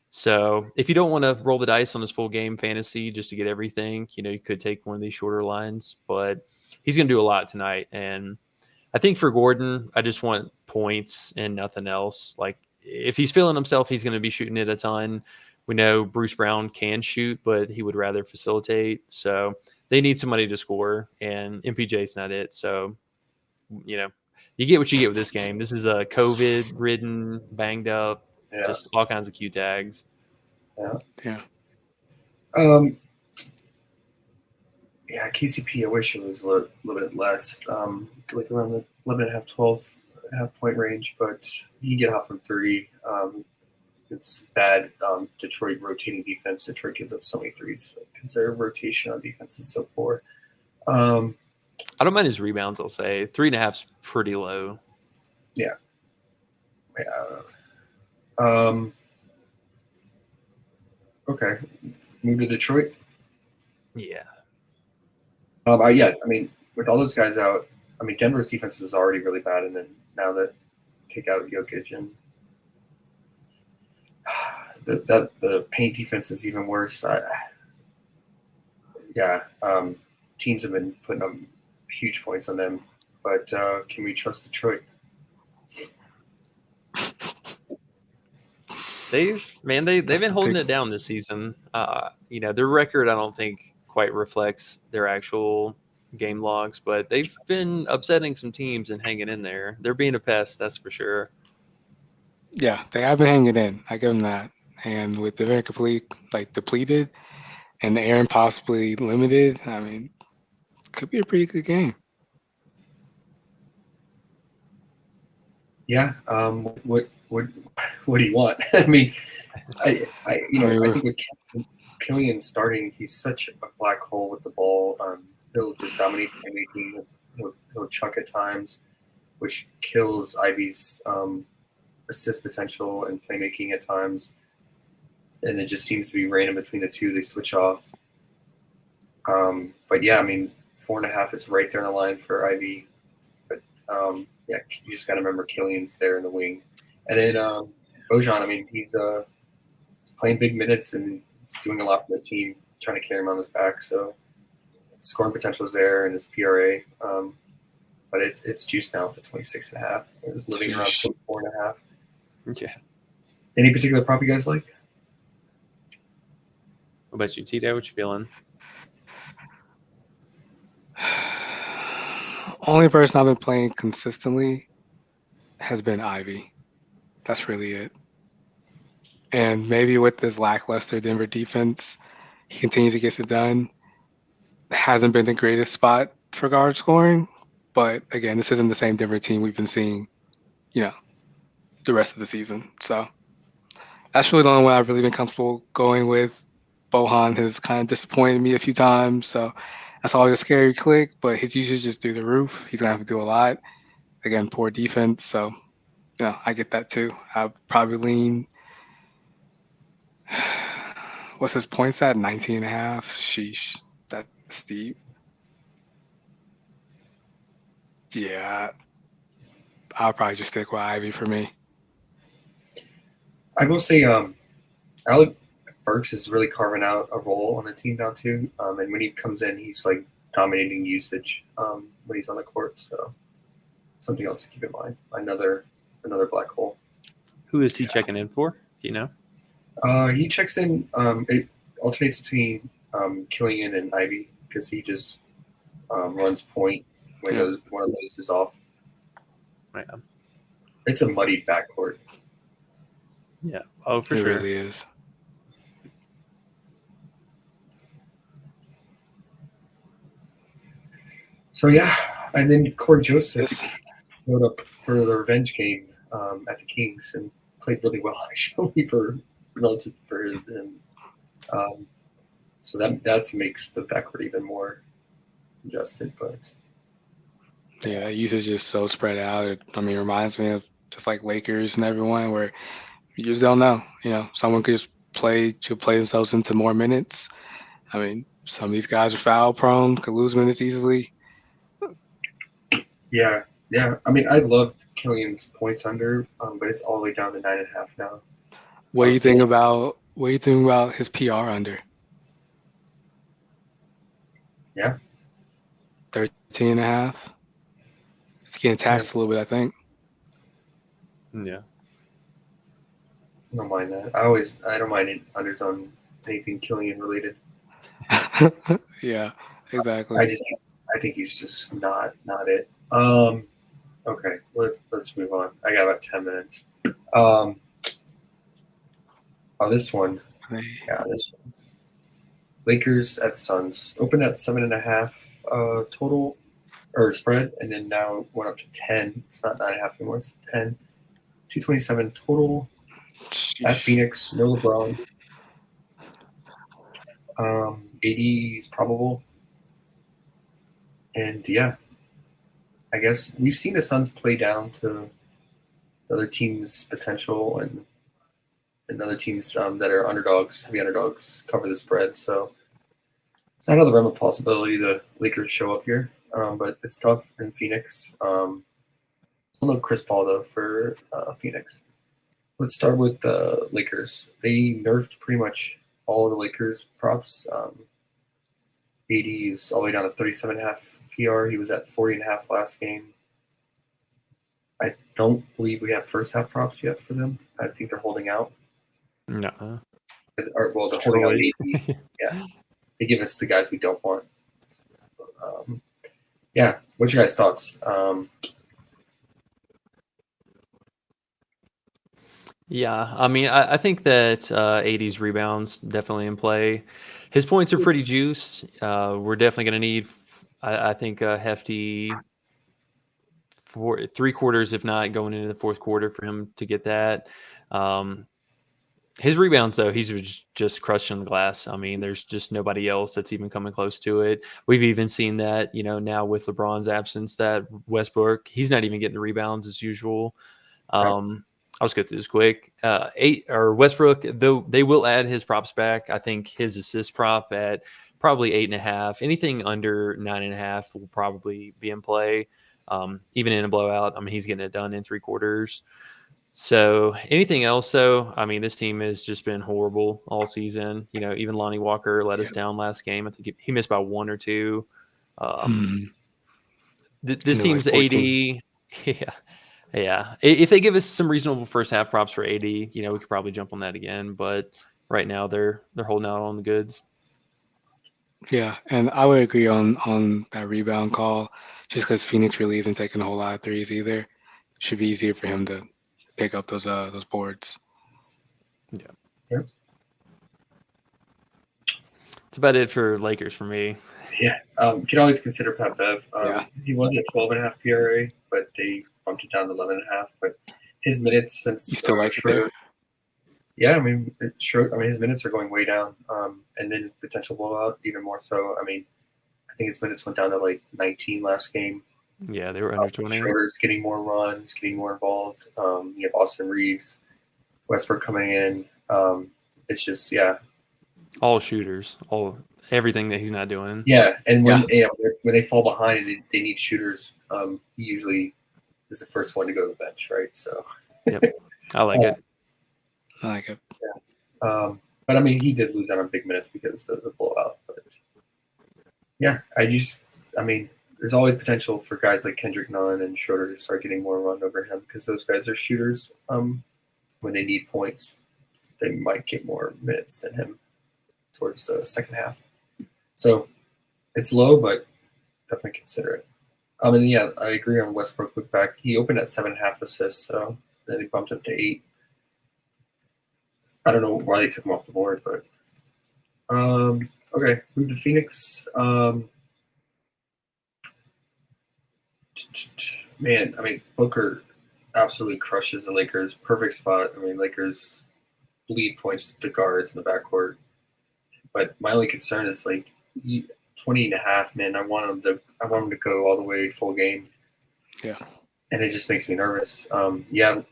S4: So if you don't want to roll the dice on his full game fantasy just to get everything, you could take one of these shorter lines, but he's going to do a lot tonight. And I think for Gordon, I just want points and nothing else. Like, if he's feeling himself, he's going to be shooting it a ton. We know Bruce Brown can shoot, but he would rather facilitate. So they need somebody to score, and MPJ's not it. So, you get what you get with this game. This is a COVID-ridden, banged up, just all kinds of Q tags.
S2: Yeah. Yeah, KCP, I wish it was a little bit less, like around the 11.5, 12.5 point range, but you get hot from 3. It's bad. Detroit rotating defense. Detroit gives up so many threes because their rotation on defense is so poor.
S4: I don't mind his rebounds, I'll say. 3.5's pretty low.
S2: Yeah. Okay. Move to Detroit?
S4: Yeah.
S2: Yeah, I mean, with all those guys out, I mean, Denver's defense was already really bad, and then now that take out Jokic and the paint defense is even worse. Teams have been putting up huge points on them, but can we trust Detroit?
S4: They've been holding it down this season. Their record, I don't think quite reflects their actual game logs, but they've been upsetting some teams and hanging in there. They're being a pest, that's for sure.
S3: Yeah, they have been hanging in. I give them that. And with the very depleted, and the Aaron possibly limited. I mean, could be a pretty good game.
S2: Yeah. What do you want? I mean, I think with Killian starting, he's such a black hole with the ball. He'll just dominate playmaking. He'll chuck at times, which kills Ivy's assist potential and playmaking at times. And it just seems to be random between the two. They switch off. But yeah, I mean, 4.5 is right there on the line for Ivy. But yeah, you just got to remember Killian's there in the wing. And then Bojan, I mean, he's playing big minutes and he's doing a lot for the team, trying to carry him on his back. So scoring potential is there and his PRA. But it's juiced now to 26.5. It was living around 4.5.
S4: Yeah.
S2: Any particular prop you guys like?
S4: What about you, Tito? What you feeling?
S3: Only person I've been playing consistently has been Ivy. That's really it. And maybe with this lackluster Denver defense, he continues to get it done. Hasn't been the greatest spot for guard scoring, but again, this isn't the same Denver team we've been seeing, the rest of the season. So that's really the only one I've really been comfortable going with. Bohan has kind of disappointed me a few times, so that's always a scary click, but his usage is through the roof. He's going to have to do a lot. Again, poor defense, so I get that too. I'll probably lean what's his points at? 19.5. Sheesh, that's steep. Yeah, I'll probably just stick with Ivy for me.
S2: I will say, Alec Burks is really carving out a role on the team now too. And when he comes in, he's like dominating usage when he's on the court. So something else to keep in mind. Another black hole.
S4: Who is he checking in for? Do you know?
S2: He checks in. It alternates between Killian and Ivy because he just runs point when one of those is off.
S4: Right.
S2: It's a muddy backcourt.
S4: Yeah. Oh, for
S3: it
S4: sure.
S3: It really is.
S2: So yeah, and then Corey Joseph showed up for the revenge game at the Kings and played really well actually for relative for him. So that makes the backcourt even more congested. But
S3: yeah, usage is so spread out. It reminds me of just like Lakers and everyone, where you just don't know. Someone could just play themselves into more minutes. I mean, some of these guys are foul prone, could lose minutes easily.
S2: Yeah. I mean, I loved Killian's points under, but it's all the way down to 9.5 now.
S3: What do you think about his PR under?
S2: Yeah.
S3: 13.5. It's getting taxed a little bit, I think.
S4: Yeah.
S2: I don't mind that. I don't mind unders on anything Killian related.
S3: Yeah, exactly.
S2: I think he's just not it. Okay, let's move on. I got about 10 minutes. This one. Yeah, this one. Lakers at Suns. Opened at 7.5 total or spread, and then now went up to 10. It's not 9.5 anymore. It's 10. 227 total. At Phoenix, no LeBron. 80 is probable. And yeah, I guess we've seen the Suns play down to the other teams' potential and other teams that are underdogs, heavy underdogs, cover the spread. So it's not out of the realm of possibility the Lakers show up here, but it's tough in Phoenix. Still no Chris Paul though for Phoenix. Let's start with the Lakers. They nerfed pretty much all of the Lakers props. 80 is all the way down to 37.5 PR. He was at 40.5 last game. I don't believe we have first half props yet for them. I think they're holding out.
S4: No.
S2: They're holding out 80. Yeah. They give us the guys we don't want. Yeah. What's your guys' thoughts?
S4: Yeah, I mean, I think that 80's rebounds definitely in play. His points are pretty juiced. We're definitely going to need, I think, a hefty four, 3/4, if not going into the fourth quarter, for him to get that. Um, his rebounds, though, he's just crushing the glass. I mean, there's just nobody else that's even coming close to it. We've even seen that, now with LeBron's absence, that Westbrook, he's not even getting the rebounds as usual.
S2: Right.
S4: I'll just go through this quick. Westbrook, though they will add his props back. I think his assist prop at probably 8.5. Anything under 9.5 will probably be in play. Even in a blowout, I mean, he's getting it done in 3/4. So anything else, though, I mean, this team has just been horrible all season. Even Lonnie Walker let us down last game. I think he missed by 1 or 2.
S3: Mhm.
S4: This
S3: Into like
S4: team's
S3: 14.
S4: AD, yeah, yeah. If they give us some reasonable first half props for AD, we could probably jump on that again. But right now they're holding out on the goods.
S3: Yeah, and I would agree on that rebound call, just because Phoenix really isn't taking a whole lot of threes either. Should be easier for him to pick up those boards.
S4: Yeah,
S2: Yeah.
S4: that's about it for Lakers for me.
S2: Yeah. You can always consider Pat Bev.
S3: Yeah.
S2: He was at 12.5 PRA, but they bumped it down to 11.5. But his minutes since
S3: You still like it
S2: Schroeder,
S3: there?
S2: yeah, I mean, his minutes are going way down, and then his potential blowout even more so. I mean, I think his minutes went down to like 19 last game.
S4: Yeah, they were under 20.
S2: Schroeder's getting more runs, getting more involved. You have Austin Reeves, Westbrook coming in. It's just, yeah.
S4: All shooters, everything that he's not doing.
S2: Yeah, and when they fall behind, they need shooters. He usually is the first one to go to the bench, right? So,
S4: Yep, I like it.
S3: I like it.
S2: But I mean, he did lose out on big minutes because of the blowout. But yeah, I mean, there's always potential for guys like Kendrick Nunn and Schroeder to start getting more run over him because those guys are shooters. When they need points, they might get more minutes than him towards the second half. So it's low, but definitely consider it. And yeah, I agree on Westbrook look back. He opened at 7.5 assists, so then he bumped up to 8. I don't know why they took him off the board, but okay, move to Phoenix. Man, I mean, Booker absolutely crushes the Lakers. Perfect spot. I mean, Lakers bleed points to the guards in the backcourt. But my only concern is like 20.5, man. I want him to go all the way full game.
S3: Yeah.
S2: And it just makes me nervous. Yeah, it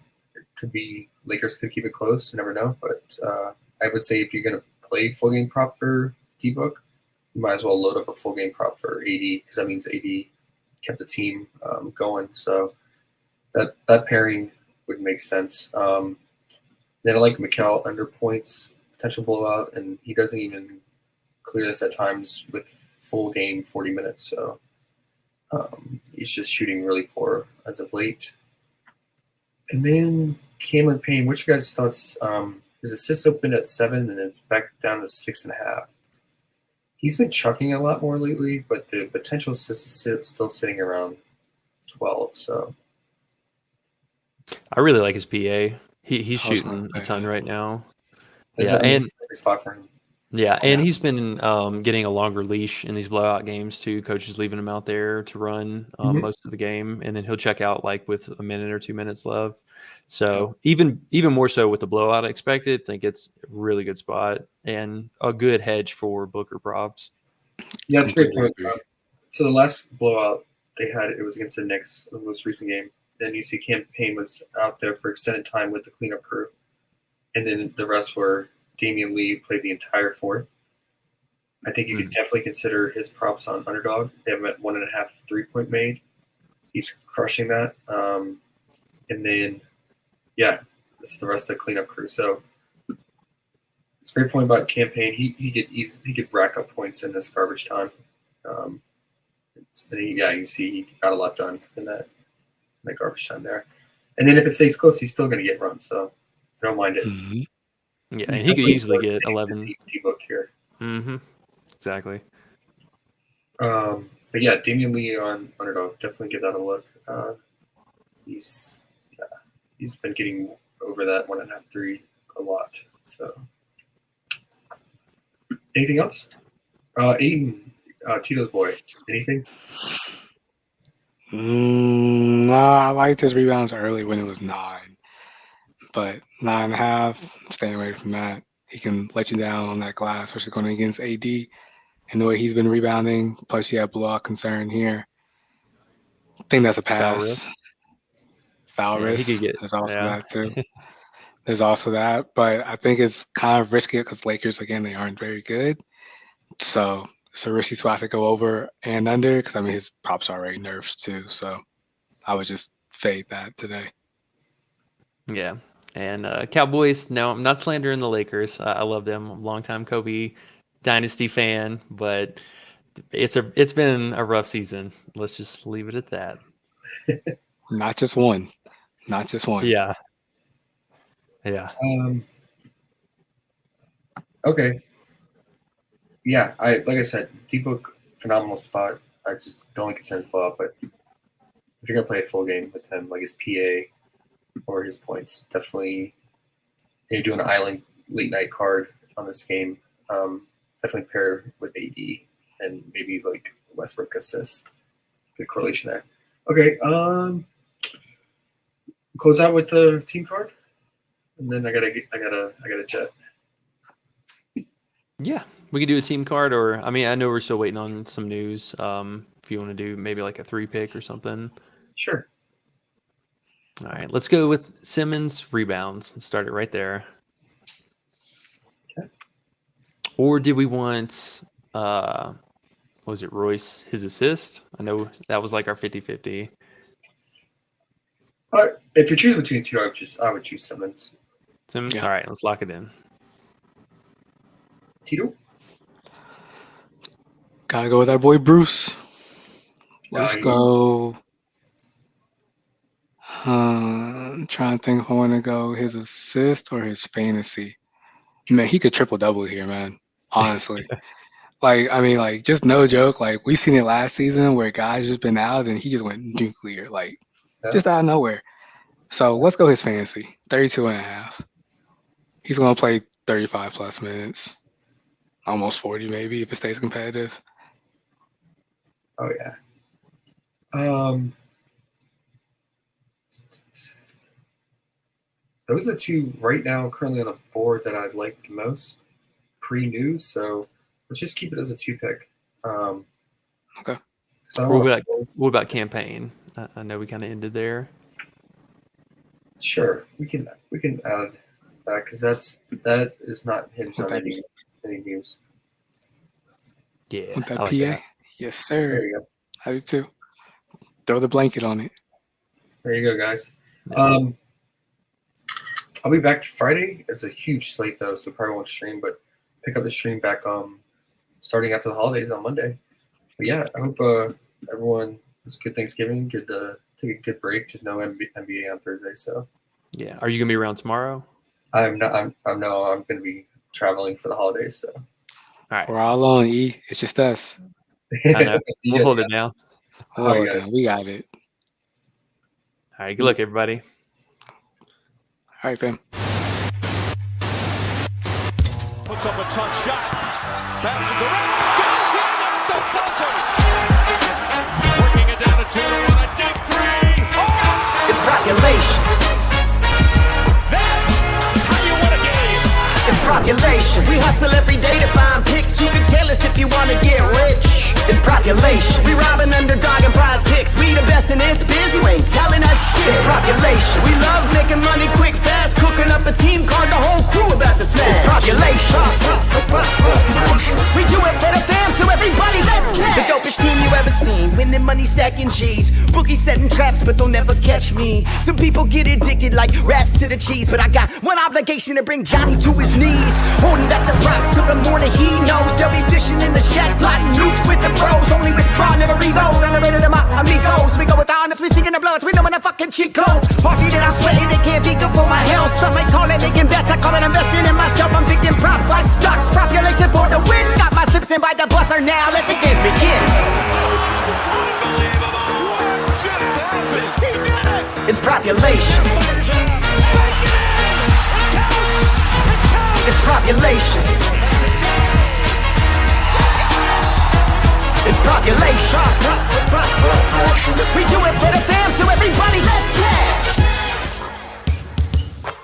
S2: could be Lakers could keep it close. You never know. But I would say if you're gonna play full game prop for D-Book, you might as well load up a full game prop for AD because that means AD kept the team going. So that pairing would make sense. Then I like Mikal under points, potential blowout, and he doesn't even clear this at times with full game 40 minutes. So he's just shooting really poor as of late. And then Cameron Payne, what's your guys' thoughts? His assist opened at 7 and it's back down to 6.5. He's been chucking a lot more lately, but the potential assist is still sitting around 12. So
S4: I really like his PA. He's
S3: I was
S4: shooting
S3: gonna say,
S4: a ton right now.
S2: it's
S4: Yeah,
S2: a
S4: and
S2: perfect spot for him.
S4: yeah, and he's been getting a longer leash in these blowout games too. Coach is leaving him out there to run most of the game, and then he'll check out like with a minute or 2 minutes left. So even more so with the blowout expected, I think it's a really good spot and a good hedge for Booker props.
S2: Yeah, that's great
S3: completely
S2: point.
S3: agree.
S2: So the last blowout they had, it was against the Knicks, the most recent game. Then you see Cam Payne was out there for extended time with the cleanup crew. And then the rest were Damian Lee played the entire fourth. I think you could definitely consider his props on underdog. They have him at 1.5 3-point made. He's crushing that. And then, yeah, this is the rest of the cleanup crew. So it's a great point about Cam Payne. He could rack up points in this garbage time. You can see he got a lot done in that garbage time there. And then if it stays close, he's still going to get run. So don't mind it.
S3: Mm-hmm.
S4: Yeah, and he could easily get 11.
S2: D-Book here.
S4: Mm-hmm. Exactly.
S2: But yeah, Damian Lee on underdog. Definitely give that a look. He's been getting over that 1.5-3 a lot. So, anything else? Aiden, Tito's boy. Anything?
S3: No, I liked his rebounds early when it was 9, but 9.5, staying away from that. He can let you down on that glass, especially going against AD and the way he's been rebounding. Plus, he had blowout concern here. I think that's a pass. Foul
S4: Yeah,
S3: risk.
S4: he could get-
S3: There's also
S4: yeah.
S3: that too. There's also that, but I think it's kind of risky because Lakers, again, they aren't very good. So it's a risky spot to go over and under because, I mean, his props are already nerfed too. So I would just fade that today.
S4: Yeah. And Cowboys, no, I'm not slandering the Lakers. I love them. I'm a longtime Kobe dynasty fan, but it's been a rough season. Let's just leave it at that.
S3: Not just one. Not just one.
S4: Yeah. Yeah.
S2: Okay. Yeah, like I said, D-Book, phenomenal spot. I just the only concern is blowout, but if you're gonna play a full game with him, like his PA or his points, definitely you do an island late night card on this game. Definitely pair with AD and maybe like Westbrook assist. Good correlation there. Okay, close out with the team card, and then I gotta jet.
S4: Yeah. We could do a team card, or I mean, I know we're still waiting on some news. If you want to do maybe like a 3-pick or something.
S2: Sure.
S4: All right, let's go with Simmons rebounds and start it right there.
S2: Okay.
S4: Or did we want, what was it, Royce, his assist? I know that was like our 50-50.
S2: If you're choosing between two, I would choose Simmons.
S4: Simmons?
S3: Yeah.
S4: All right, let's lock it in.
S2: Tito?
S3: Gotta go with our boy Bruce. Let's
S2: Nice.
S3: go. I'm trying to think if I want to go his assist or his fantasy. Man, he could triple double here, man. Honestly. Like, I mean, like, just no joke. Like, we seen it last season where guys just been out and he just went nuclear, like,
S2: Yeah.
S3: just out of nowhere. So let's go his fantasy. 32.5. He's going to play 35 plus minutes. Almost 40 maybe if it stays competitive.
S2: Oh yeah. Those are two right now currently on the board that I like the most pre-news. So let's just keep it as a 2-pick.
S3: Okay.
S2: So I don't
S4: What
S2: wanna-
S4: about, what about campaign? I know we kind of ended there.
S2: Sure, we can add that because that is not hinged on
S3: Okay.
S2: any news.
S4: Yeah,
S3: With that
S4: I like
S3: PA?
S4: that.
S3: Yes, sir.
S2: There you go.
S3: I do too. Throw the blanket on it.
S2: There you go, guys. I'll be back Friday. It's a huge slate though, so probably won't stream, but pick up the stream back starting after the holidays on Monday. But yeah, I hope everyone has a good Thanksgiving. Good take a good break. Just no NBA on Thursday, so
S4: Yeah. Are you gonna be around tomorrow?
S2: I'm going to be traveling for the holidays. So
S4: All right.
S3: We're all on E. It's just us.
S4: I know.
S2: You
S4: We'll
S2: guys
S4: hold
S2: got
S4: it down.
S3: Oh,
S2: right,
S3: damn,
S2: guys.
S3: we got it.
S4: All right. Good luck, everybody.
S3: All right, fam.
S5: Puts up a tough shot. Bounces around. Goes in at the buzzer. Working it down to 2 on a deep 3. Oh!
S1: It's population.
S5: That's how you win a game.
S1: It's population. We hustle every day to find picks. You can tell us if you want to get rich. It's population. We robbing underdog and prize picks. We the best in this biz. You ain't telling us shit. It's population. We love making money quick, fast. Cooking up a team card. The whole crew about to smash. It's population. We do it for the fam, so everybody let's cash. The dopest team you ever seen. Winning money, stacking G's. Boogie setting traps, but they'll never catch me. Some people get addicted like rats to the cheese, but I got one obligation to bring Johnny to his knees. Holding back the props till the morning he knows. They'll be fishing in the shack, plotting nukes with the pros. Only with crowd, never reload. Elevated to my amigos. We go with honest, we seeking the bloods. We know when the fucking cheat code. Party that I'm sweating, they can't be good for my health. Some may call it making bets. I call it investing in myself. I'm picking props like stocks. Population for the win. Got my sips in by the buzzer now. Let the games begin.
S5: Just happened. He did it.
S1: It's population. It's population. It's population. We do it for the fam, so everybody let's get